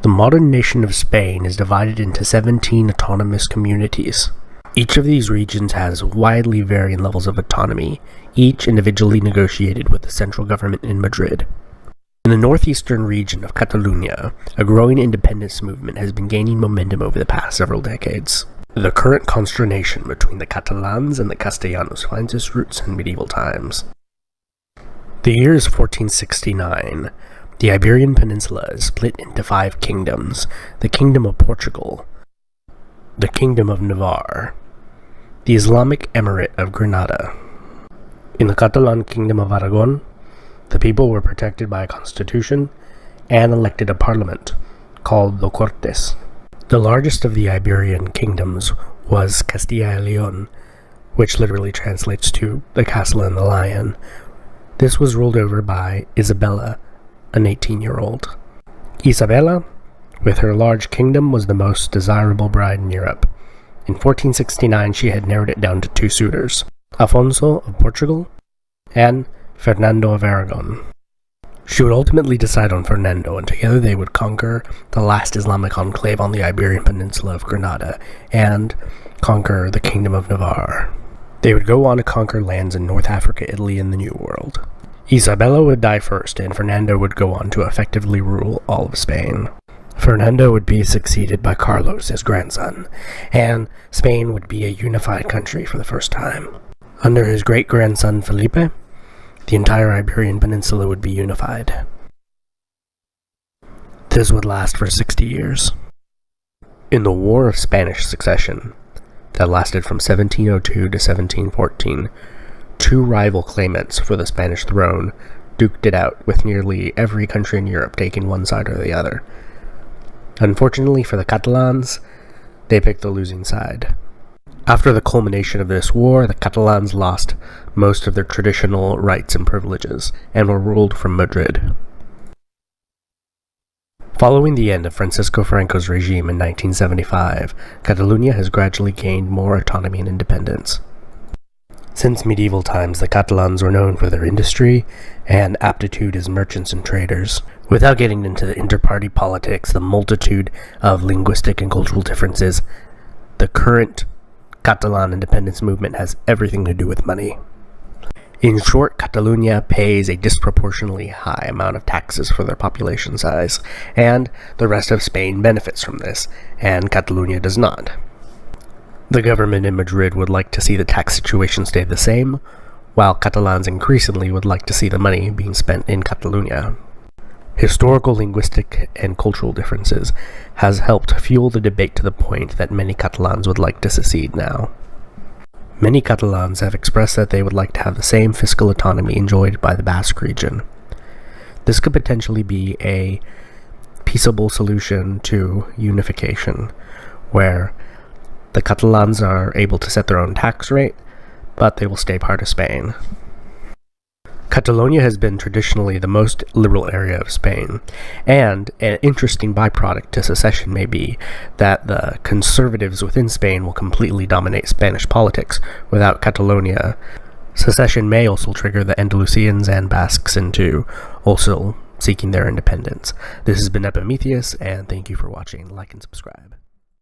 The modern nation of Spain is divided into 17 autonomous communities. Each of these regions has widely varying levels of autonomy, each individually negotiated with the central government in Madrid. In the northeastern region of Catalonia, a growing independence movement has been gaining momentum over the past several decades. The current consternation between the Catalans and the Castellanos finds its roots in medieval times. The year is 1469. The Iberian Peninsula is split into 5 kingdoms: the Kingdom of Portugal, the Kingdom of Navarre, the Islamic Emirate of Granada. In the Catalan Kingdom of Aragon, the people were protected by a constitution and elected a parliament called the Cortes. The largest of the Iberian kingdoms was Castilla y León, which literally translates to the castle and the lion. This was ruled over by Isabella, an 18-year-old. Isabella, with her large kingdom, was the most desirable bride in Europe. In 1469, she had narrowed it down to 2 suitors, Afonso of Portugal and Fernando of Aragon. She would ultimately decide on Fernando, and together they would conquer the last Islamic enclave on the Iberian Peninsula of Granada and conquer the Kingdom of Navarre. They would go on to conquer lands in North Africa, Italy, and the New World. Isabella would die first, and Fernando would go on to effectively rule all of Spain. Fernando would be succeeded by Carlos, his grandson, and Spain would be a unified country for the first time. Under his great-grandson Felipe, the entire Iberian Peninsula would be unified. This would last for 60 years. In the War of Spanish Succession, that lasted from 1702 to 1714, 2 rival claimants for the Spanish throne duked it out, with nearly every country in Europe taking one side or the other. Unfortunately for the Catalans, they picked the losing side. After the culmination of this war, the Catalans lost most of their traditional rights and privileges, and were ruled from Madrid. Following the end of Francisco Franco's regime in 1975, Catalonia has gradually gained more autonomy and independence. Since medieval times, the Catalans were known for their industry and aptitude as merchants and traders. Without getting into the inter-party politics, the multitude of linguistic and cultural differences, the current Catalan independence movement has everything to do with money. In short, Catalonia pays a disproportionately high amount of taxes for their population size, and the rest of Spain benefits from this, and Catalonia does not. The government in Madrid would like to see the tax situation stay the same, while Catalans increasingly would like to see the money being spent in Catalonia. Historical, linguistic, and cultural differences has helped fuel the debate to the point that many Catalans would like to secede now. Many Catalans have expressed that they would like to have the same fiscal autonomy enjoyed by the Basque region. This could potentially be a peaceable solution to unification, where the Catalans are able to set their own tax rate, but they will stay part of Spain. Catalonia has been traditionally the most liberal area of Spain, and an interesting byproduct to secession may be that the conservatives within Spain will completely dominate Spanish politics. Without Catalonia, secession may also trigger the Andalusians and Basques into also seeking their independence. This has been Epimetheus, and thank you for watching. Like and subscribe.